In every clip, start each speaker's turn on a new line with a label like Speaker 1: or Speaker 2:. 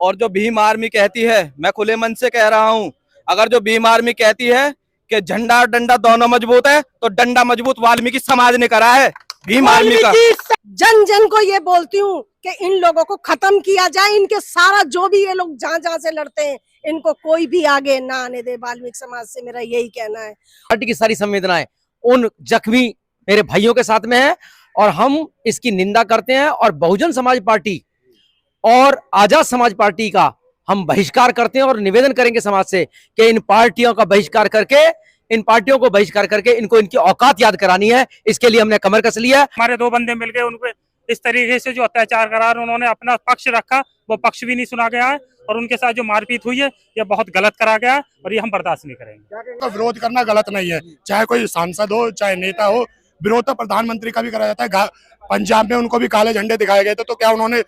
Speaker 1: और जो भीम आर्मी कहती है, मैं खुले मन से कह रहा हूं, अगर जो भीम आर्मी कहती है कि झंडा और डंडा दोनों मजबूत है, तो डंडा मजबूत वाल्मीकि समाज ने करा है, भीम आर्मी का।
Speaker 2: जन जन को ये बोलती हूँ कि इन लोगों को खत्म किया जाए, इनके सारा जो भी ये लोग जहां जहां से लड़ते हैं, इनको कोई भी आगे ना आने दे वाल्मीकि समाज से, मेरा यही कहना है।
Speaker 3: पार्टी की सारी संवेदनाएं उन जख्मी मेरे भाइयों के साथ में है और हम इसकी निंदा करते हैं और बहुजन समाज पार्टी और आजाद समाज पार्टी का हम बहिष्कार करते हैं और निवेदन करेंगे समाज से कि इन पार्टियों का बहिष्कार करके, इन पार्टियों को बहिष्कार करके इनको इनकी औकात याद करानी है। इसके लिए हमने कमर कस लिया।
Speaker 4: हमारे दो बंदे मिल गए, उनपे इस तरीके से जो अत्याचार करा, उन्होंने अपना पक्ष रखा, वो पक्ष भी नहीं सुना गया है और उनके साथ जो मारपीट हुई है ये बहुत गलत करा गया है और ये हम बर्दाश्त नहीं करेंगे।
Speaker 5: तो विरोध करना गलत नहीं है, चाहे कोई सांसद हो चाहे नेता हो। विरोध तो प्रधानमंत्री का भी करा जाता है। पंजाब में उनको भी काले झंडे दिखाए गए थे, तो क्या उन्होंने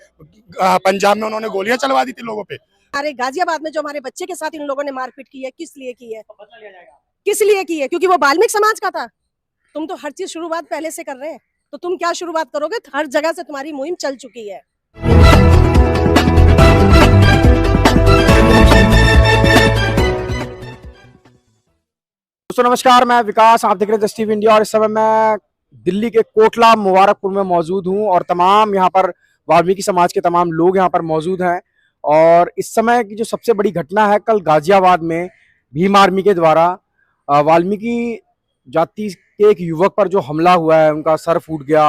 Speaker 5: पंजाब में उन्होंने गोलियां चलवा दी थी लोगों पे?
Speaker 2: अरे गाजियाबाद में जो हमारे बच्चे के साथ इन लोगों ने मारपीट की है, किस लिए की है? किस लिए की है? क्योंकि वो वाल्मीकि समाज का था। तुम तो हर चीज शुरुआत पहले से कर रहे हैं, तो तुम क्या शुरुआत करोगे? हर जगह से तुम्हारी मुहिम चल चुकी है।
Speaker 6: दोस्तों नमस्कार, मैं विकास, आप देख रहे हैं जस्ट टीवी इंडिया और इस समय मैं दिल्ली के कोटला मुबारकपुर में मौजूद हूं और तमाम यहां पर वाल्मीकि समाज के तमाम लोग यहां पर मौजूद हैं। और इस समय की जो सबसे बड़ी घटना है, कल गाजियाबाद में भीम आर्मी के द्वारा वाल्मीकि जाति के एक युवक पर जो हमला हुआ है, उनका सर फूट गया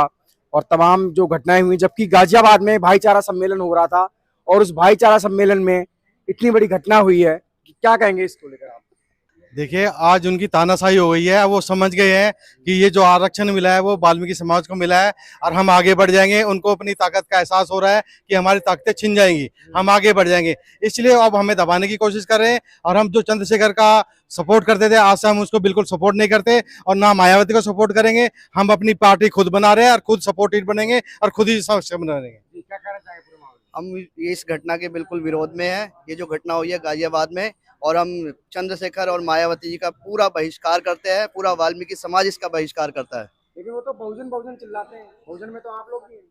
Speaker 6: और तमाम जो घटनाएं हुई, जबकि गाजियाबाद में भाईचारा सम्मेलन हो रहा था और उस भाईचारा सम्मेलन में इतनी बड़ी घटना हुई है कि क्या कहेंगे इसको लेकर आप?
Speaker 7: देखिए, आज उनकी तानाशाही हो गई है। वो समझ गए हैं कि ये जो आरक्षण मिला है वो वाल्मीकि समाज को मिला है और हम आगे बढ़ जाएंगे। उनको अपनी ताकत का एहसास हो रहा है कि हमारी ताकतें छिन जाएंगी, हम आगे बढ़ जाएंगे, इसलिए अब हमें दबाने की कोशिश कर रहे हैं। और हम जो चंद्रशेखर का सपोर्ट करते थे, आज से हम उसको बिल्कुल सपोर्ट नहीं करते और ना मायावती को सपोर्ट करेंगे। हम अपनी पार्टी खुद बना रहे हैं और खुद सपोर्टेड बनेंगे और खुद ही सक्षम रहेंगे।
Speaker 6: क्या कहना चाहेंगे?
Speaker 8: हम इस घटना के बिल्कुल विरोध में है। ये जो घटना हुई है गाजियाबाद में, और हम चंद्रशेखर और मायावती जी का पूरा बहिष्कार करते हैं। पूरा वाल्मीकि समाज इसका बहिष्कार करता है।
Speaker 6: लेकिन वो तो बहुजन चिल्लाते हैं, बहुजन में तो आप लोग भी हैं।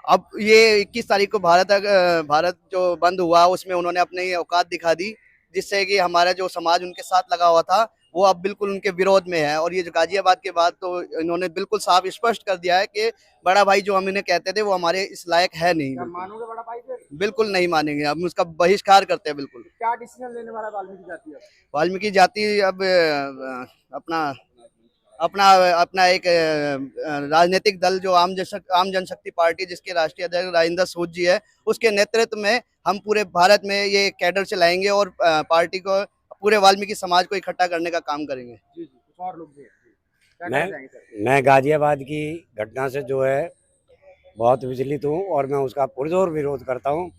Speaker 8: अब ये 21 तारीख को भारत जो बंद हुआ उसमें उन्होंने अपनी औकात दिखा दी, जिससे कि हमारा जो समाज उनके साथ लगा हुआ था वो अब बिल्कुल उनके विरोध में है। और ये जो गाजियाबाद के बाद तो इन्होंने बिल्कुल साफ स्पष्ट कर दिया है कि बड़ा भाई जो हम इन्हें कहते थे वो हमारे इस लायक है नहीं।
Speaker 6: मानोगे बड़ा भाई फिर?
Speaker 8: बिल्कुल नहीं मानेंगे, हम उसका बहिष्कार करते हैं। बिल्कुल।
Speaker 6: क्या डिसीजन लेने वाला वाल्मीकि जाति?
Speaker 8: वाल्मीकि जाति अब अपना एक राजनीतिक दल जो आम जनशक्ति पार्टी, जिसके राष्ट्रीय अध्यक्ष राजेंद्र सूद जी है, उसके नेतृत्व में हम पूरे भारत में ये कैडर चलाएंगे और पार्टी को, पूरे वाल्मीकि समाज को इकट्ठा करने का काम करेंगे।
Speaker 6: जी, कुछ और लोग भी हैं।
Speaker 9: मैं गाजियाबाद की घटना से जो है बहुत विचलित हूँ और मैं उसका पुरजोर विरोध करता हूँ।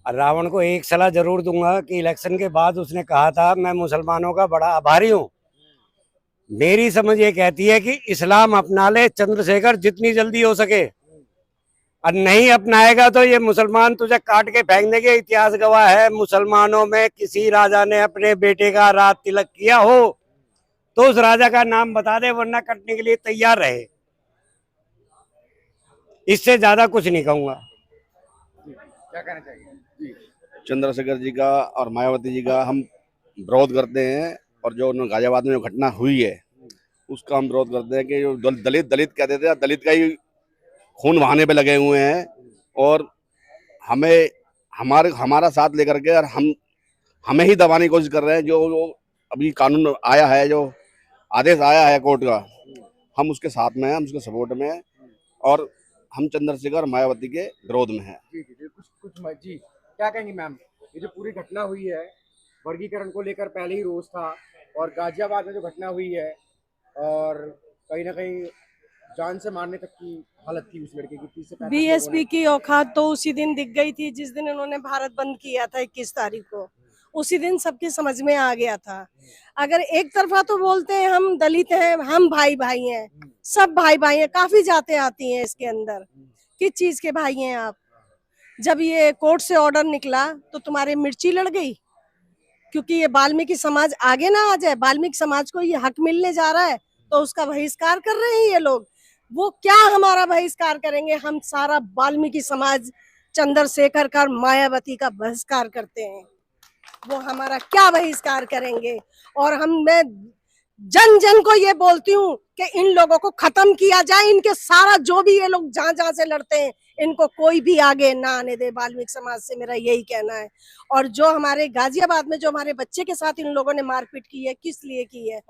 Speaker 9: और रावण को एक सलाह जरूर दूंगा कि इलेक्शन के बाद उसने कहा था मैं मुसलमानों का बड़ा आभारी हूँ। मेरी समझ ये कहती है कि इस्लाम अपना ले चंद्रशेखर जितनी जल्दी हो सके, और नहीं अपनाएगा तो ये मुसलमान तुझे काट के फेंक देंगे। इतिहास गवाह है, मुसलमानों में किसी राजा ने अपने बेटे का रात तिलक किया हो तो उस राजा का नाम बता दे, वरना कटने के लिए तैयार रहे। इससे ज्यादा कुछ नहीं कहूंगा।
Speaker 6: क्या कहना चाहिए?
Speaker 10: चंद्रशेखर जी का और मायावती जी का हम विरोध करते हैं, और जो गाजियाबाद में जो घटना हुई है उसका हम विरोध करते हैं कि जो दलित कहते थे, दलित का ही खून बहाने पे लगे हुए हैं और हमारा साथ लेकर के और हमें ही दबाने की कोशिश कर रहे हैं। जो अभी कानून आया है, जो आदेश आया है कोर्ट का, हम उसके साथ में हैं, हम उसके सपोर्ट में हैं और हम चंद्रशेखर मायावती के विरोध में हैं।
Speaker 6: जी, जी, क्या कहेंगी मैम? ये जो पूरी घटना हुई है, वर्गीकरण को लेकर पहले ही रोष था और गाजियाबाद में जो घटना हुई है और कहीं ना कहीं जान से मारने तक की हालत थी उस लड़के की।
Speaker 2: बीएसपी की औकात तो उसी दिन दिख गई थी जिस दिन इन्होंने भारत बंद किया था 21 तारीख को। उसी दिन सबके समझ में आ गया था। अगर एक तरफा तो बोलते हैं हम दलित हैं, हम भाई भाई हैं, सब भाई भाई हैं, काफी जाते आती हैं इसके अंदर। किस चीज के भाई हैं आप? जब ये कोर्ट से ऑर्डर निकला तो तुम्हारे मिर्ची लड़ गई, क्योंकि ये वाल्मीकि समाज आगे ना आ जाए। वाल्मीकि समाज को ये हक मिलने जा रहा है तो उसका बहिष्कार कर रहे हैं ये लोग। वो क्या हमारा बहिष्कार करेंगे? हम सारा वाल्मीकि समाज चंद्रशेखर का और मायावती का बहिष्कार करते हैं। वो हमारा क्या बहिष्कार करेंगे? और मैं जन जन को ये बोलती हूँ कि इन लोगों को खत्म किया जाए, इनके सारा जो भी ये लोग जहां जहां से लड़ते हैं इनको कोई भी आगे ना आने दे। वाल्मीकि समाज से मेरा यही कहना है। और जो हमारे गाजियाबाद में जो हमारे बच्चे के साथ इन लोगों ने मारपीट की है, किस लिए की है?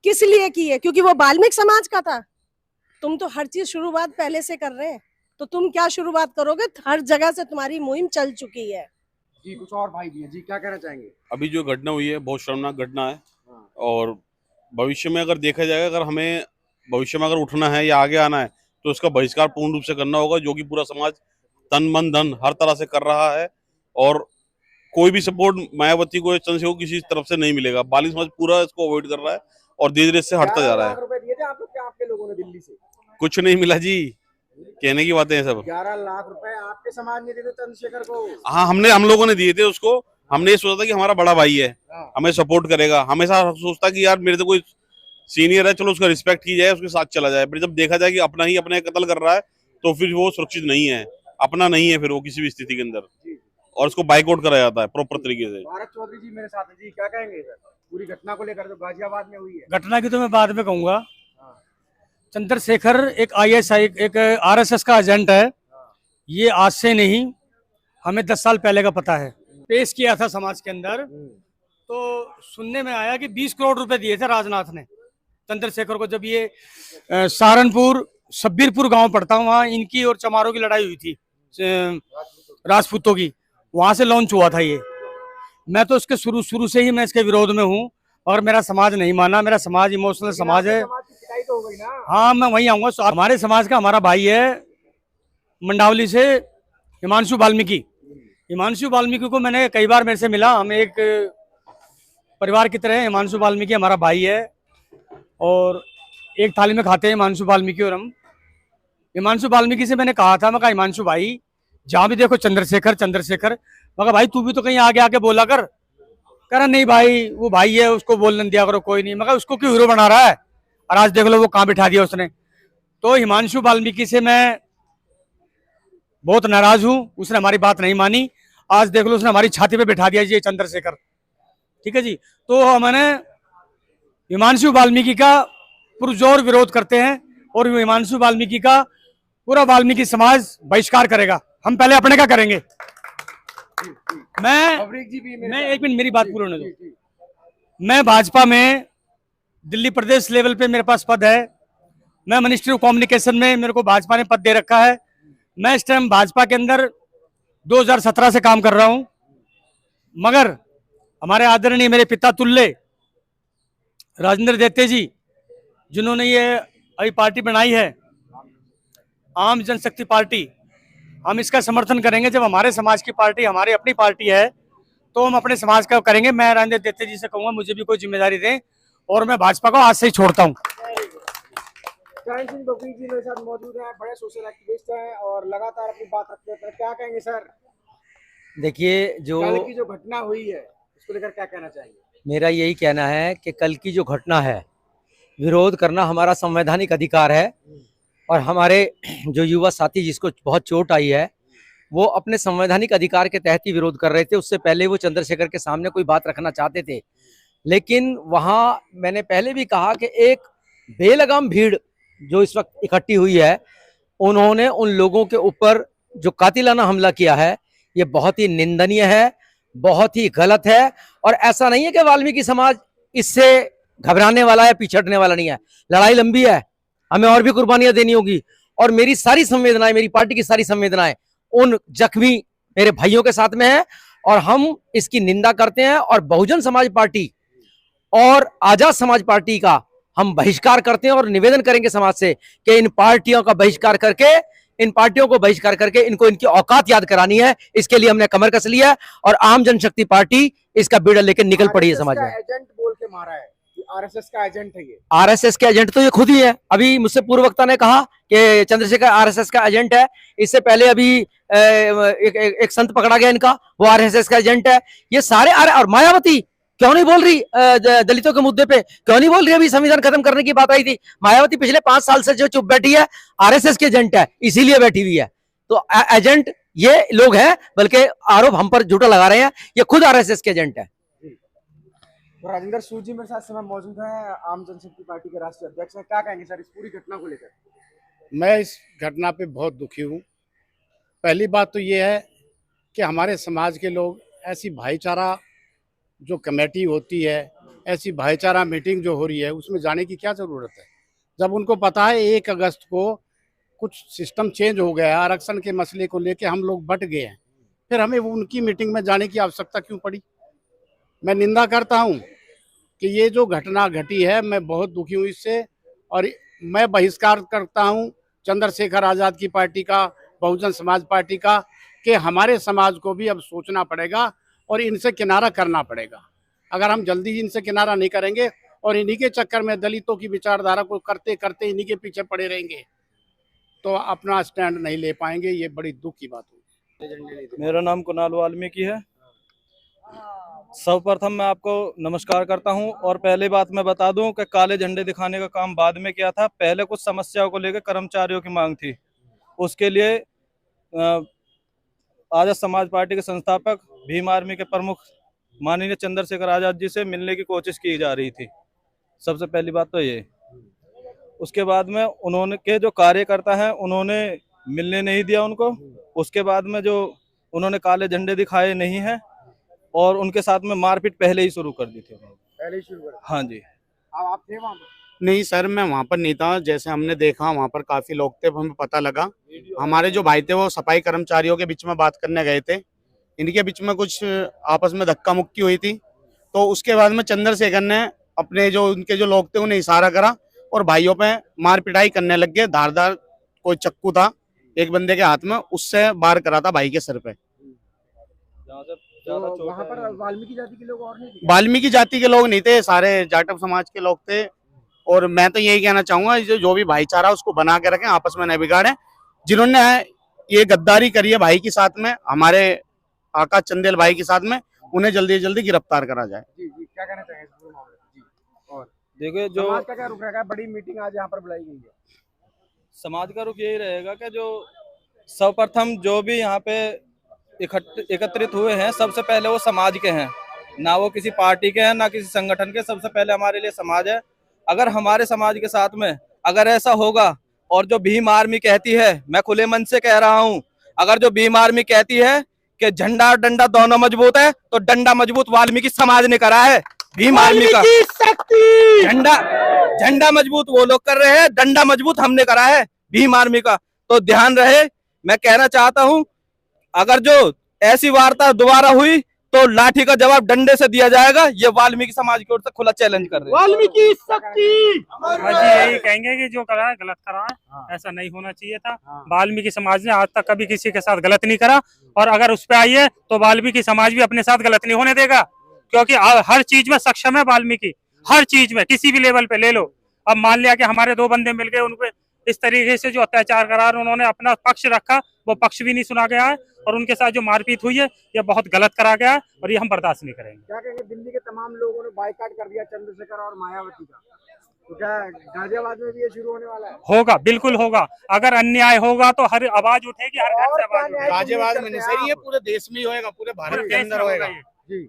Speaker 2: किस लिए की है? क्योंकि वो वाल्मीकि समाज का था। तुम तो हर चीज शुरुआत पहले से कर रहे हैं, तो तुम क्या शुरुआत करोगे? हर जगह से तुम्हारी मुहिम चल चुकी है।
Speaker 6: जी कुछ और भाई भी है जी, क्या कहना चाहेंगे?
Speaker 10: अभी जो घटना हुई है बहुत शर्मनाक घटना है, और भविष्य में अगर देखा जाएगा, अगर हमें भविष्य में अगर उठना है या आगे आना है तो इसका बहिष्कार पूर्ण रूप से करना होगा, जो कि पूरा समाज तन मन धन हर तरह से कर रहा है। और कोई भी सपोर्ट मायावती को, चंद्रशेखर को किसी तरफ से नहीं मिलेगा। बालिंग समाज पूरा इसको अवॉइड कर रहा है और धीरे धीरे इससे हटता जा रहा है।
Speaker 6: 11 लाख रुपए दिए थे आप लोग, क्या आपके लोगों ने दिल्ली से?
Speaker 10: कुछ नहीं मिला जी, कहने की बातें हैं सब।
Speaker 6: 11 लाख रुपए आपके समाज ने दिए थे चंद्रशेखर को?
Speaker 10: हाँ, हम लोगों ने दिए थे उसको। हमने ये सोचा था कि हमारा बड़ा भाई है, हमें सपोर्ट करेगा। हमेशा सोचता कि यार मेरे तो कोई सीनियर है, चलो उसका रिस्पेक्ट की जाए, उसके साथ चला जाए। फिर जब देखा जाए कि अपना ही अपने कत्ल कर रहा है तो फिर वो सुरक्षित नहीं है, अपना नहीं है फिर वो किसी भी स्थिति के अंदर, और उसको बाइकआउट करा जाता है प्रॉपर तरीके से।
Speaker 6: भारत चौधरी जी मेरे साथ है जी, क्या कहेंगे सर पूरी घटना को लेकर जो गाजियाबाद में हुई है?
Speaker 11: घटना की तो मैं बाद में कहूंगा। चंद्रशेखर एक आईएसआई, एक आरएसएस का एजेंट है। ये आज से नहीं, हमें 10 साल पहले का पता है। पेश किया था समाज के अंदर, तो सुनने में आया कि 20 करोड़ रुपए दिए थे राजनाथ ने चंद्रशेखर को। जब ये सहारनपुर शब्बीरपुर गांव पड़ता है, वहाँ इनकी और चमारों की लड़ाई हुई थी, राजपूतों की, वहां से लॉन्च हुआ था ये। मैं तो इसके शुरू से ही मैं इसके विरोध में हूँ, और मेरा समाज नहीं माना। मेरा समाज इमोशनल समाज है।
Speaker 6: तो हो गई ना?
Speaker 11: हाँ, मैं वहीं आऊंगा। हमारे समाज का हमारा भाई है मंडावली से हिमांशु वाल्मीकि। हिमांशु वाल्मीकि को मैंने कई बार मेरे से मिला, हम एक परिवार की तरह। हिमांशु वाल्मीकि हमारा भाई है और एक थाली में खाते हैं हिमांशु वाल्मीकि और हम। हिमांशु वाल्मीकि से मैंने कहा था, मैं कहा हिमांशु भाई जहाँ भी देखो चंद्रशेखर चंद्रशेखर, मैं कहा भाई तू भी तो कहीं आगे आके बोला कर। कह रहा नहीं भाई वो भाई है, उसको बोलने दिया करो, कोई नहीं। मैं कहा उसको क्यों हीरो बना रहा है? और आज देख लो वो कहाँ बिठा दिया उसने। तो हिमांशु वाल्मीकि से मैं बहुत नाराज हूँ, उसने हमारी बात नहीं मानी। आज देख लो उसने हमारी छाती पे बिठा दिया जी चंद्रशेखर। ठीक है जी, तो मैंने हिमांशु वाल्मीकि का पुरजोर विरोध करते हैं, और हिमांशु वाल्मीकि का पूरा वाल्मीकि समाज बहिष्कार करेगा। हम पहले अपने का करेंगे। मैं एक मिनट, मेरी बात पूरी होने दो। मैं भाजपा में दिल्ली प्रदेश लेवल पे मेरे पास पद है। मैं मिनिस्ट्री ऑफ कम्युनिकेशन में मेरे को भाजपा ने पद दे रखा है। मैं इस टाइम भाजपा के अंदर 2017 से काम कर रहा हूं, मगर हमारे आदरणीय मेरे पिता तुल्य राजेंद्र देते जी, जिन्होंने ये अभी पार्टी बनाई है आम जनशक्ति पार्टी, हम इसका समर्थन करेंगे। जब हमारे समाज की पार्टी, हमारी अपनी पार्टी है, तो हम अपने समाज का करेंगे। मैं राजेंद्र देते जी से कहूंगा मुझे भी कोई जिम्मेदारी दें, और मैं भाजपा को आज से ही छोड़ता हूँ।
Speaker 6: चरण सिंह बबरी जी मेरे साथ मौजूद हैं, बड़े सोशल एक्टिविस्ट हैं और लगातार अपनी बात रखते हैं। क्या कहेंगे सर?
Speaker 3: देखिए,
Speaker 6: कल की जो घटना हुई है उसको लेकर क्या कहना चाहेंगे?
Speaker 3: मेरा यही कहना है कि कल की जो घटना है, विरोध करना हमारा संवैधानिक अधिकार है, और हमारे जो युवा साथी जिसको बहुत चोट आई है, वो अपने संवैधानिक अधिकार के तहत ही विरोध कर रहे थे। उससे पहले वो चंद्रशेखर के सामने कोई बात रखना चाहते थे, लेकिन वहाँ मैंने पहले भी कहा कि एक बेलगाम भीड़ जो इस वक्त इकट्ठी हुई है, उन्होंने उन लोगों के ऊपर जो कातिलाना हमला किया है, ये बहुत ही निंदनीय है, बहुत ही गलत है। और ऐसा नहीं है कि वाल्मीकि समाज इससे घबराने वाला है, पिछड़ने वाला नहीं है। लड़ाई लंबी है, हमें और भी कुर्बानियां देनी होगी, और मेरी सारी संवेदनाएं, मेरी पार्टी की सारी संवेदनाएं उन जख्मी मेरे भाइयों के साथ में है, और हम इसकी निंदा करते हैं। और बहुजन समाज पार्टी और आजाद समाज पार्टी का हम बहिष्कार करते हैं, और निवेदन करेंगे समाज से कि इन पार्टियों का बहिष्कार करके, इन पार्टियों को बहिष्कार करके इनको इनकी औकात याद करानी है। इसके लिए हमने कमर कस लिया, और आम जनशक्ति पार्टी इसका बीड़ा लेकर निकल पड़ी है समाज में।
Speaker 6: एजेंट बोल के मारा है, आरएसएस का एजेंट है ये।
Speaker 3: आरएसएस के एजेंट तो ये खुद ही है। अभी मुझसे पूर्व वक्ता ने कहा कि चंद्रशेखर आरएसएस का एजेंट है। इससे पहले अभी एक संत पकड़ा गया इनका, वो आरएसएस का एजेंट है। ये सारे और मायावती क्यों नहीं बोल रही दलितों के मुद्दे पे, क्यों नहीं बोल रही? अभी संविधान खत्म करने की बात आई थी, मायावती पिछले 5 साल से जो चुप बैठी है, आरएसएस के एजेंट है, इसीलिए बैठी हुई है। तो एजेंट ये लोग हैं, बल्कि आरोप हम पर झूठा लगा रहे हैं, ये खुद आरएसएस के एजेंट है।
Speaker 6: तो राजेंद्र सूद जी मेरे साथ इस समय मौजूद हैं, आम जनशक्ति पार्टी के राष्ट्रीय अध्यक्ष हैं। क्या कहेंगे सर इस पूरी घटना को लेकर?
Speaker 12: मैं इस घटना पे बहुत दुखी हूँ। पहली बात तो ये है कि हमारे समाज के लोग ऐसी भाईचारा जो कमेटी होती है, ऐसी भाईचारा मीटिंग जो हो रही है, उसमें जाने की क्या ज़रूरत है, जब उनको पता है 1 अगस्त को कुछ सिस्टम चेंज हो गया, आरक्षण के मसले को लेके हम लोग बट गए हैं, फिर हमें उनकी मीटिंग में जाने की आवश्यकता क्यों पड़ी? मैं निंदा करता हूँ कि ये जो घटना घटी है, मैं बहुत दुखी हूँ इससे, और मैं बहिष्कार करता हूँ चंद्रशेखर आज़ाद की पार्टी का, बहुजन समाज पार्टी का, कि हमारे समाज को भी अब सोचना पड़ेगा और इनसे किनारा करना पड़ेगा। अगर हम जल्दी इनसे किनारा नहीं करेंगे और इन्हीं के चक्कर में दलितों की विचारधारा को करते करते इन्हीं के पीछे पड़े रहेंगे, तो अपना स्टैंड नहीं ले पाएंगे। ये बड़ी दुख की बात होगी।
Speaker 1: मेरा नाम कुणाल वाल्मीकि है। सर्वप्रथम मैं आपको नमस्कार करता हूं, और पहली बात मैं बता दूं कि काले झंडे दिखाने का काम बाद में किया था। पहले कुछ समस्याओं को लेकर कर्मचारियों की मांग थी, उसके लिए आजाद समाज पार्टी के संस्थापक भीम आर्मी के प्रमुख माननीय चंद्रशेखर आजाद जी से मिलने की कोशिश की जा रही थी। सबसे पहली बात तो ये। उसके बाद में उन्होंने के जो कार्यकर्ता हैं उन्होंने मिलने नहीं दिया उनको। उसके बाद में जो उन्होंने काले झंडे दिखाए नहीं हैं, और उनके साथ में मारपीट पहले ही शुरू कर दी थी।
Speaker 6: पहले ही शुरू कर?
Speaker 1: हाँ जी।
Speaker 6: आप थे वहाँ पर?
Speaker 12: नहीं सर, मैं वहाँ पर नहीं था। जैसे हमने देखा वहाँ पर काफी लोग थे, हमें पता लगा। हमारे जो भाई थे वो सफाई कर्मचारियों के बीच में बात करने गए थे, इनके बीच में कुछ आपस में धक्का मुक्की हुई थी। तो उसके बाद में चंद्रशेखर ने अपने जो उनके जो लोग थे उन्हें इशारा करा और भाइयों पे मार पिटाई करने लग गए। धारदार कोई चक्कू था एक बंदे के हाथ में, उससे वार करा था भाई के सर पे।
Speaker 6: तो वहाँ पर वाल्मीकि जाति के लोग और नहीं थे?
Speaker 12: वाल्मीकि जाति के लोग नहीं थे, सारे जाटव समाज के लोग थे। और मैं तो यही कहना चाहूंगा, जो भी भाईचारा उसको बना के रखें, आपस में न बिगाड़ें। जिन्होंने ये गद्दारी करी है भाई के साथ में, हमारे आकाश चंदेल भाई के साथ में, उन्हें जल्दी जल्दी गिरफ्तार करा जाए।
Speaker 6: जी जी, क्या कहना चाहेंगे इस पूरे मामले में? जी, और
Speaker 1: देखिए जो
Speaker 6: समाज का क्या रुख रहेगा? बड़ी मीटिंग आज यहाँ पर बुलाई गई है।
Speaker 1: समाज का रुख यही रहेगा कि जो सर्वप्रथम जो भी यहाँ पे एकत्रित हुए हैं, सबसे पहले वो समाज के हैं, ना वो किसी पार्टी के हैं ना किसी संगठन के। सबसे पहले हमारे लिए समाज है। अगर हमारे समाज के साथ में अगर ऐसा होगा, और जो भीम आर्मी कहती है, मैं खुले मन से कह रहा हूं, अगर जो भीम आर्मी कहती है कि झंडा और डंडा दोनों मजबूत है, तो डंडा मजबूत वाल्मीकि समाज ने करा है। भीम आर्मी का झंडा मजबूत वो लोग कर रहे हैं, डंडा मजबूत हमने करा है भीम आर्मी का। तो ध्यान रहे। मैं कहना चाहता हूं, अगर जो ऐसी वार्ता दोबारा हुई तो लाठी का जवाब डंडे से दिया जाएगा। ये वाल्मीकि समाज की ओर से खुला चैलेंज कर रहे हैं।
Speaker 6: वाल्मीकि शक्ति।
Speaker 4: बस यही कहेंगे कि जो करा है गलत करा है, ऐसा नहीं होना चाहिए था। वाल्मीकि समाज ने आज तक कभी किसी के साथ गलत नहीं करा, और अगर उस पर आई है तो वाल्मीकि समाज भी अपने साथ गलत नहीं होने देगा, क्योंकि हर चीज में सक्षम है वाल्मीकि, हर चीज में, किसी भी लेवल पे ले लो। अब मान लिया कि हमारे 2 बंदे मिल गए, उनपे इस तरीके से जो अत्याचार करा, उन्होंने अपना पक्ष रखा, वो पक्ष भी नहीं सुना गया है, और उनके साथ जो मारपीट हुई है ये बहुत गलत करा गया है, और ये हम बर्दाश्त नहीं करेंगे।
Speaker 6: क्या कहेंगे? दिल्ली के तमाम लोगों ने बाइकाट कर दिया चंद्रशेखर और मायावती का, तो क्या गाजियाबाद में भी ये शुरू होने वाला है?
Speaker 4: होगा, बिल्कुल होगा। अगर अन्याय होगा तो हर आवाज उठेगी, हर घर से आवाज उठेगी।
Speaker 12: गाजियाबाद में नहीं सर, ये पूरे देश में ही होएगा, पूरे भारत के अंदर होएगा
Speaker 6: जी।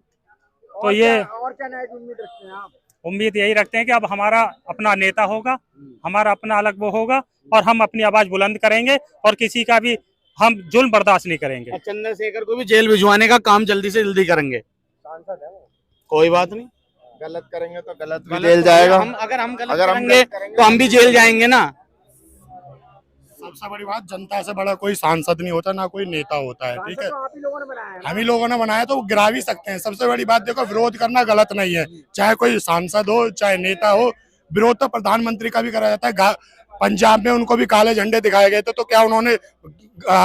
Speaker 4: तो ये
Speaker 6: और क्या न्याय की उम्मीद रखते हैं आप?
Speaker 4: उम्मीद यही रखते हैं कि अब हमारा अपना नेता होगा, हमारा अपना अलग वो होगा, और हम अपनी आवाज बुलंद करेंगे, और किसी का भी हम जुल्म बर्दाश्त नहीं करेंगे।
Speaker 12: चंद्रशेखर को भी जेल भिजवाने का काम जल्दी से जल्दी करेंगे।
Speaker 6: सांसद है वो।
Speaker 12: कोई बात नहीं,
Speaker 5: गलत करेंगे तो गलत भी
Speaker 12: गलत
Speaker 5: जेल जाएगा।
Speaker 12: अगर हम गलत करेंगे तो हम भी जेल जाएंगे ना।
Speaker 5: सबसे बड़ी बात, जनता से बड़ा कोई सांसद नहीं होता, ना कोई नेता होता है, ठीक है।
Speaker 6: तो आप ही लोगों ने बनाया है ना?
Speaker 5: हम ही लोगों ने बनाया, तो वो गिरा भी सकते हैं। सबसे बड़ी बात देखो, विरोध करना गलत नहीं है, चाहे कोई सांसद हो चाहे नेता हो। विरोध तो प्रधानमंत्री का भी करा जाता है। पंजाब में उनको भी काले झंडे दिखाए गए थे, तो क्या उन्होंने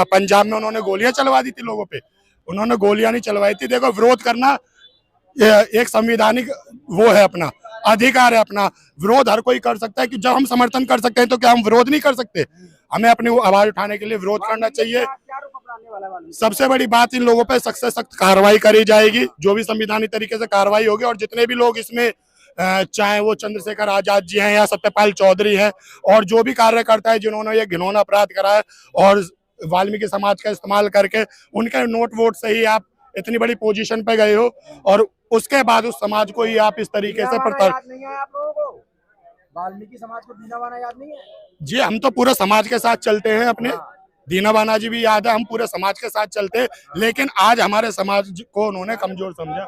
Speaker 5: पंजाब में उन्होंने गोलियां चलवा दी थी लोगों पे? उन्होंने गोलियां नहीं चलवाई थी। देखो, विरोध करना एक संवैधानिक वो है, अपना अधिकार है। अपना विरोध हर कोई कर सकता है, कि जब हम समर्थन कर सकते हैं तो क्या हम विरोध नहीं कर सकते? हमें अपनी आवाज उठाने के लिए विरोध करना चाहिए। सबसे बड़ी बात, इन लोगों पे सख्त से सख्त कार्रवाई करी जाएगी, जो भी संवैधानिक तरीके से कार्रवाई होगी। और जितने भी लोग इसमें, चाहे वो चंद्रशेखर आजाद जी हैं या सत्यपाल चौधरी हैं, और जो भी कार्यकर्ता है जिन्होंने ये घिनौना अपराध करा है, और वाल्मीकि समाज का इस्तेमाल करके उनके नोट वोट से ही आप इतनी बड़ी पोजीशन पे गए हो, और उसके बाद उस समाज को ही आप इस तरीके से
Speaker 6: याद नहीं है आप लोगों को? वाल्मीकि समाज को दीना बाना याद नहीं है?
Speaker 5: जी, हम तो पूरे समाज के साथ चलते हैं अपने। दीना बाना जी भी याद है, हम पूरे समाज के साथ चलते हैं, लेकिन आज हमारे समाज को उन्होंने कमजोर समझा।